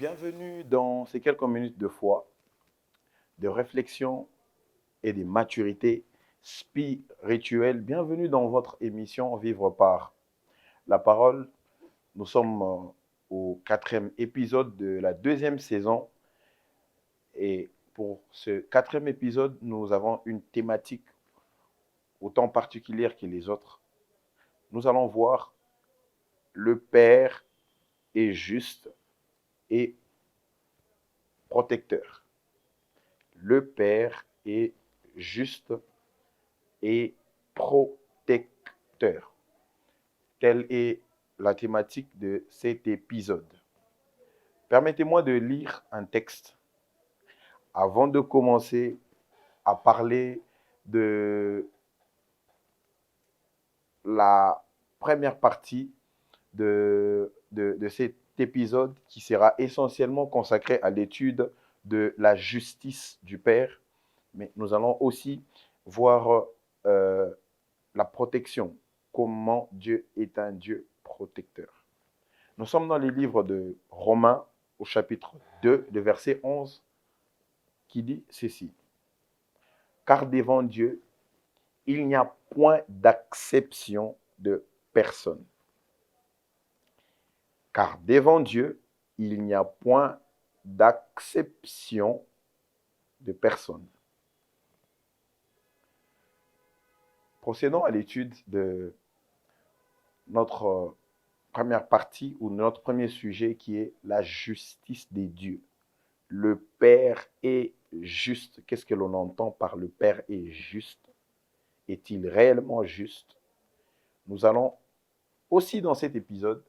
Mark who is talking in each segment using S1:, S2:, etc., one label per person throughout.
S1: Bienvenue dans ces quelques minutes de foi, de réflexion et de maturité spirituelle. Bienvenue dans votre émission Vivre par la parole. Nous sommes au 4e épisode de la 2e saison. Et pour ce 4e épisode, nous avons une thématique autant particulière que les autres. Nous allons voir le Père est juste et protecteur. Le Père est juste et protecteur. Telle est la thématique de cet épisode. Permettez-moi de lire un texte avant de commencer à parler de la première partie de cet épisode qui sera essentiellement consacré à l'étude de la justice du Père. Mais nous allons aussi voir la protection, comment Dieu est un Dieu protecteur. Nous sommes dans les livres de Romains au chapitre 2, le verset 11, qui dit ceci. Car devant Dieu, il n'y a point d'acception de personne. Car devant Dieu, il n'y a point d'acception de personne. Procédons à l'étude de notre première partie ou notre premier sujet qui est la justice des dieux. Le Père est juste. Qu'est-ce que l'on entend par le Père est juste? Est-il réellement juste? Nous allons aussi dans cet épisode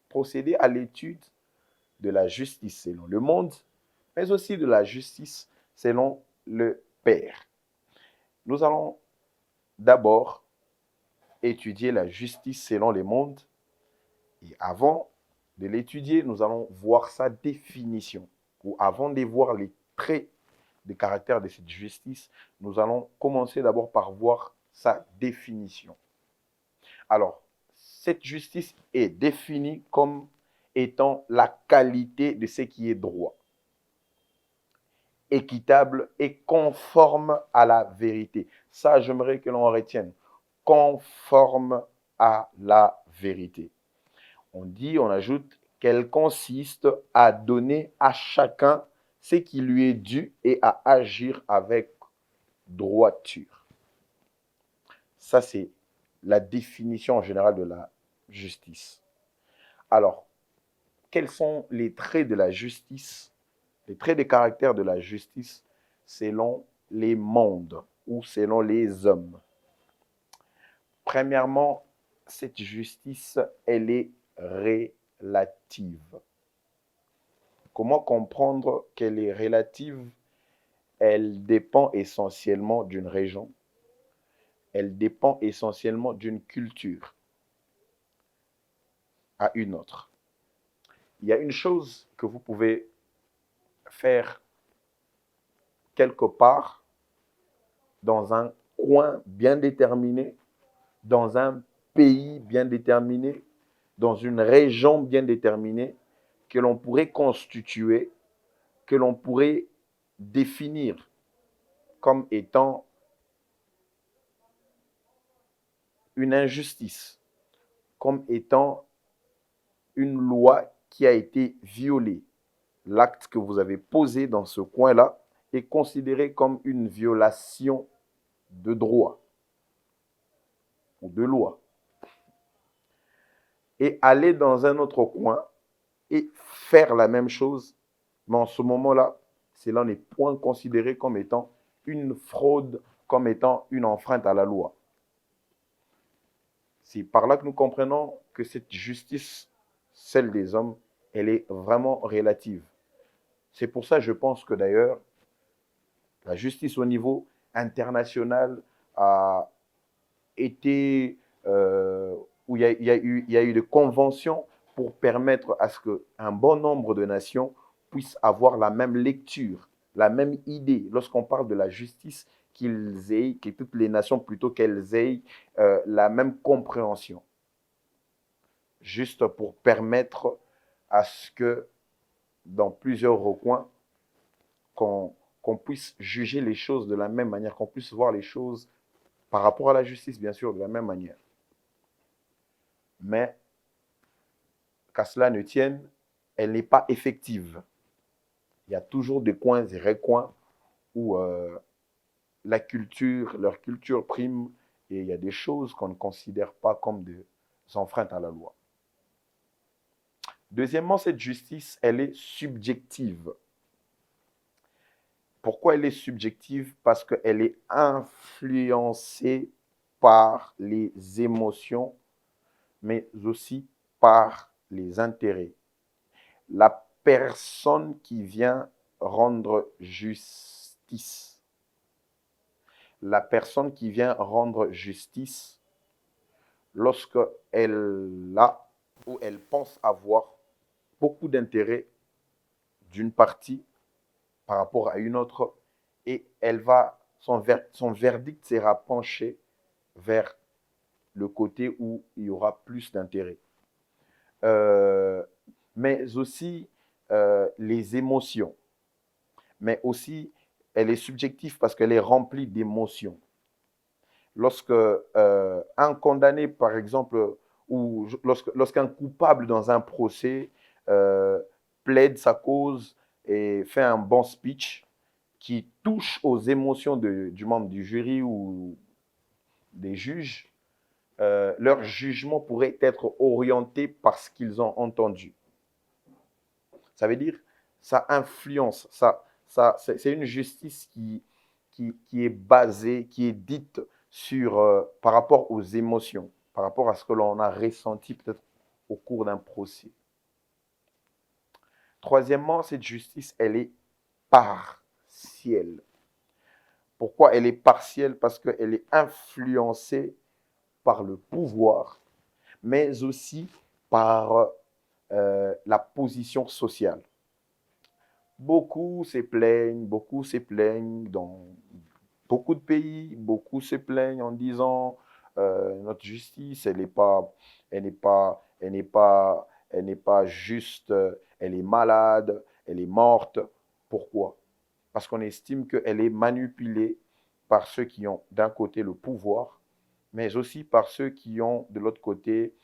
S1: procéder à l'étude de la justice selon le monde, mais aussi de la justice selon le Père. Nous allons d'abord étudier la justice selon les mondes. Et avant de l'étudier, nous allons voir sa définition. Ou avant de voir les traits de caractère de cette justice, nous allons commencer d'abord par voir sa définition. Alors, cette justice est définie comme étant la qualité de ce qui est droit, équitable et conforme à la vérité. Ça, j'aimerais que l'on retienne. Conforme à la vérité. On ajoute qu'elle consiste à donner à chacun ce qui lui est dû et à agir avec droiture. Ça, c'est la définition générale de la justice. Alors, quels sont les traits de la justice, les traits de caractère de la justice selon les mondes ou selon les hommes? Premièrement, cette justice, elle est relative. Comment comprendre qu'elle est relative? Elle dépend essentiellement d'une région. Elle dépend essentiellement d'une culture à une autre. Il y a une chose que vous pouvez faire quelque part, dans un coin bien déterminé, dans un pays bien déterminé, dans une région bien déterminée, que l'on pourrait constituer, que l'on pourrait définir comme étant une injustice, comme étant une loi qui a été violée. L'acte que vous avez posé dans ce coin-là est considéré comme une violation de droit ou de loi. Et aller dans un autre coin et faire la même chose, mais en ce moment-là, cela n'est point considéré comme étant une fraude, comme étant une enfreinte à la loi. C'est par là que nous comprenons que cette justice, celle des hommes, elle est vraiment relative. C'est pour ça, je pense que d'ailleurs, la justice au niveau international a été, où il y a eu des conventions pour permettre à ce qu'un bon nombre de nations puissent avoir la même lecture, la même idée. Lorsqu'on parle de la justice, que toutes les nations, plutôt qu'elles aient la même compréhension. Juste pour permettre à ce que dans plusieurs recoins, qu'on puisse juger les choses de la même manière, qu'on puisse voir les choses par rapport à la justice, bien sûr, de la même manière. Mais qu'à cela ne tienne, elle n'est pas effective. Il y a toujours des coins et recoins où leur culture prime, et il y a des choses qu'on ne considère pas comme des enfreintes à la loi. Deuxièmement, cette justice, elle est subjective. Pourquoi elle est subjective? Parce qu'elle est influencée par les émotions, mais aussi par les intérêts. La personne qui vient rendre justice, la personne qui vient rendre justice, lorsqu'elle a ou elle pense avoir beaucoup d'intérêt d'une partie par rapport à une autre, et son verdict sera penché vers le côté où il y aura plus d'intérêt. Mais aussi les émotions. Mais aussi, elle est subjective parce qu'elle est remplie d'émotions. Lorsque un condamné, par exemple, ou lorsqu'un coupable dans un procès plaide sa cause et fait un bon speech qui touche aux émotions du membre du jury ou des juges, leur jugement pourrait être orienté par ce qu'ils ont entendu. Ça veut dire, ça influence, c'est une justice qui est basée, qui est dite par rapport aux émotions, par rapport à ce que l'on a ressenti peut-être au cours d'un procès. Troisièmement, cette justice, elle est partielle. Pourquoi elle est partielle? Parce qu'elle est influencée par le pouvoir, mais aussi par la position sociale. Beaucoup se plaignent dans beaucoup de pays, beaucoup se plaignent en disant notre justice, elle n'est pas juste, elle est malade, elle est morte. Pourquoi? Parce qu'on estime qu'elle est manipulée par ceux qui ont d'un côté le pouvoir, mais aussi par ceux qui ont de l'autre côté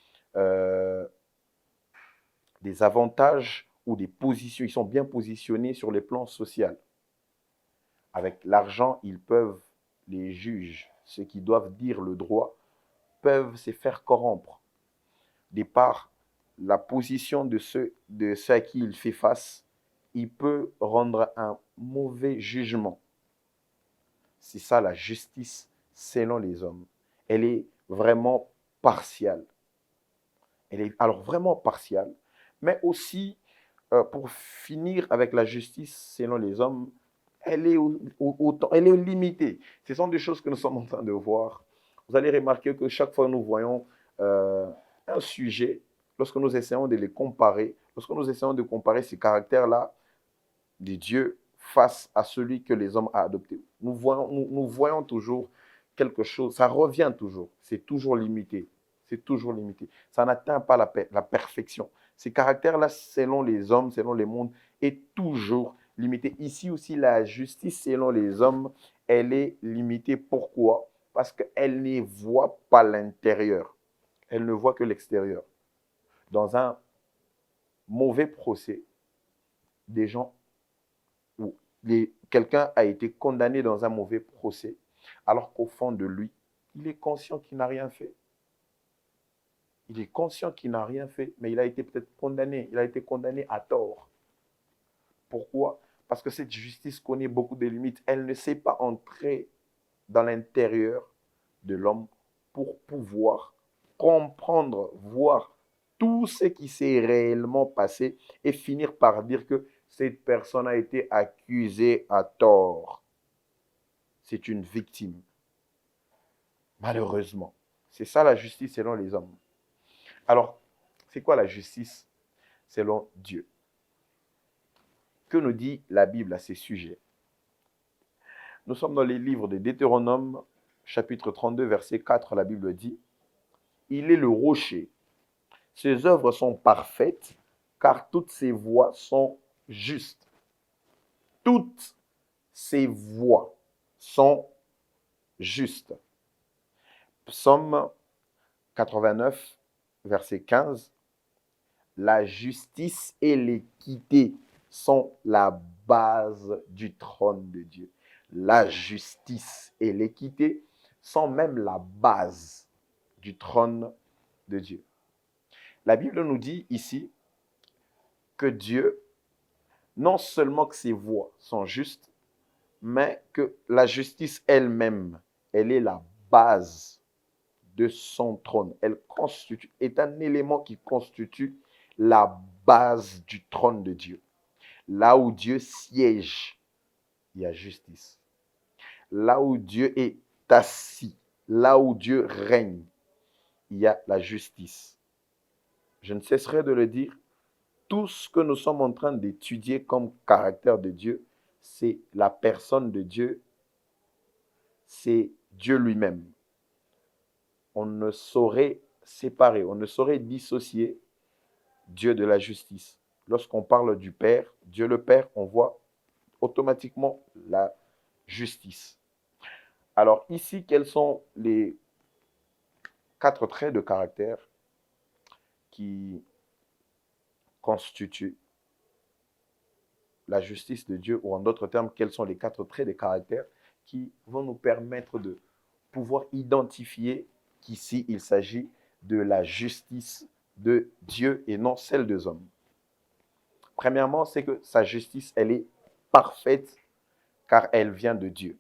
S1: des avantages ou des positions. Ils sont bien positionnés sur les plans social. Avec l'argent, les juges, ceux qui doivent dire le droit, peuvent se faire corrompre. De par la position de ceux à qui il fait face, il peut rendre un mauvais jugement. C'est ça la justice selon les hommes. Elle est vraiment partiale. Elle est alors vraiment partiale, mais aussi, pour finir avec la justice selon les hommes, elle est limitée. Ce sont des choses que nous sommes en train de voir. Vous allez remarquer que chaque fois que nous voyons un sujet, lorsque nous essayons de les comparer, lorsque nous essayons de comparer ces caractères-là de Dieu face à celui que les hommes ont adopté, nous voyons toujours quelque chose, ça revient toujours, c'est toujours limité. C'est toujours limité. Ça n'atteint pas la perfection. Ces caractères-là, selon les hommes, selon les mondes, est toujours limité. Ici aussi, la justice selon les hommes, elle est limitée. Pourquoi? Parce qu'elle ne voit pas l'intérieur. Elle ne voit que l'extérieur. Dans un mauvais procès, des gens ou quelqu'un a été condamné dans un mauvais procès, alors qu'au fond de lui, il est conscient qu'il n'a rien fait. Il est conscient qu'il n'a rien fait, mais il a été peut-être condamné. Il a été condamné à tort. Pourquoi? Parce que cette justice connaît beaucoup de limites. Elle ne sait pas entrer dans l'intérieur de l'homme pour pouvoir comprendre, voir tout ce qui s'est réellement passé et finir par dire que cette personne a été accusée à tort. C'est une victime. Malheureusement. C'est ça la justice selon les hommes. Alors, c'est quoi la justice selon Dieu? Que nous dit la Bible à ces sujets? Nous sommes dans les livres de Deutéronome, chapitre 32, verset 4, la Bible dit « Il est le rocher, ses œuvres sont parfaites, car toutes ses voies sont juste. Toutes ses voies sont justes. Psaume 89, verset 15. La justice et l'équité sont la base du trône de Dieu. La justice et l'équité sont même la base du trône de Dieu. La Bible nous dit ici que Dieu, non seulement que ses voies sont justes, mais que la justice elle-même, elle est la base de son trône. Elle est un élément qui constitue la base du trône de Dieu. Là où Dieu siège, il y a justice. Là où Dieu est assis, là où Dieu règne, il y a la justice. Je ne cesserai de le dire, tout ce que nous sommes en train d'étudier comme caractère de Dieu, c'est la personne de Dieu, c'est Dieu lui-même. On ne saurait séparer, on ne saurait dissocier Dieu de la justice. Lorsqu'on parle du Père, Dieu le Père, on voit automatiquement la justice. Alors ici, quels sont les 4 traits de caractère qui constituent la justice de Dieu, ou en d'autres termes, quels sont les 4 traits de caractère qui vont nous permettre de pouvoir identifier qu'ici, il s'agit de la justice de Dieu et non celle des hommes. Premièrement, c'est que sa justice, elle est parfaite car elle vient de Dieu.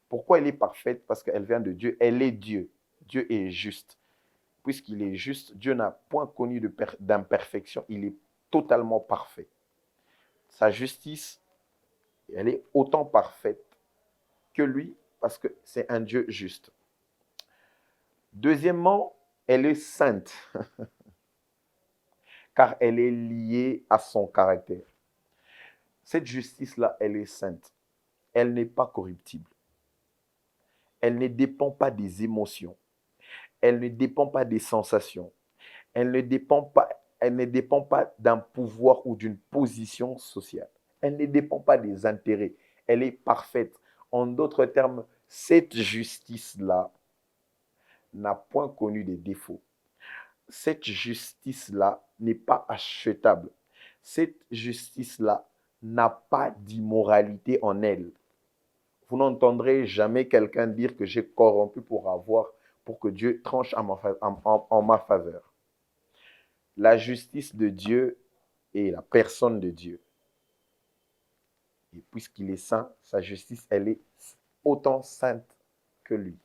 S1: Pourquoi elle est parfaite? Parce qu'elle vient de Dieu. Elle est Dieu. Dieu est juste. Puisqu'il est juste, Dieu n'a point connu d'imperfection. Il est totalement parfait. Sa justice, elle est autant parfaite que lui parce que c'est un Dieu juste. Deuxièmement, elle est sainte car elle est liée à son caractère. Cette justice-là, elle est sainte. Elle n'est pas corruptible. Elle ne dépend pas des émotions. Elle ne dépend pas des sensations. Elle ne dépend pas d'un pouvoir ou d'une position sociale. Elle ne dépend pas des intérêts. Elle est parfaite. En d'autres termes, cette justice-là n'a point connu de défauts. Cette justice-là n'est pas achetable. Cette justice-là n'a pas d'immoralité en elle. Vous n'entendrez jamais quelqu'un dire que j'ai corrompu pour que Dieu tranche en ma faveur. La justice de Dieu est la personne de Dieu. Et puisqu'il est saint, sa justice, elle est autant sainte que lui.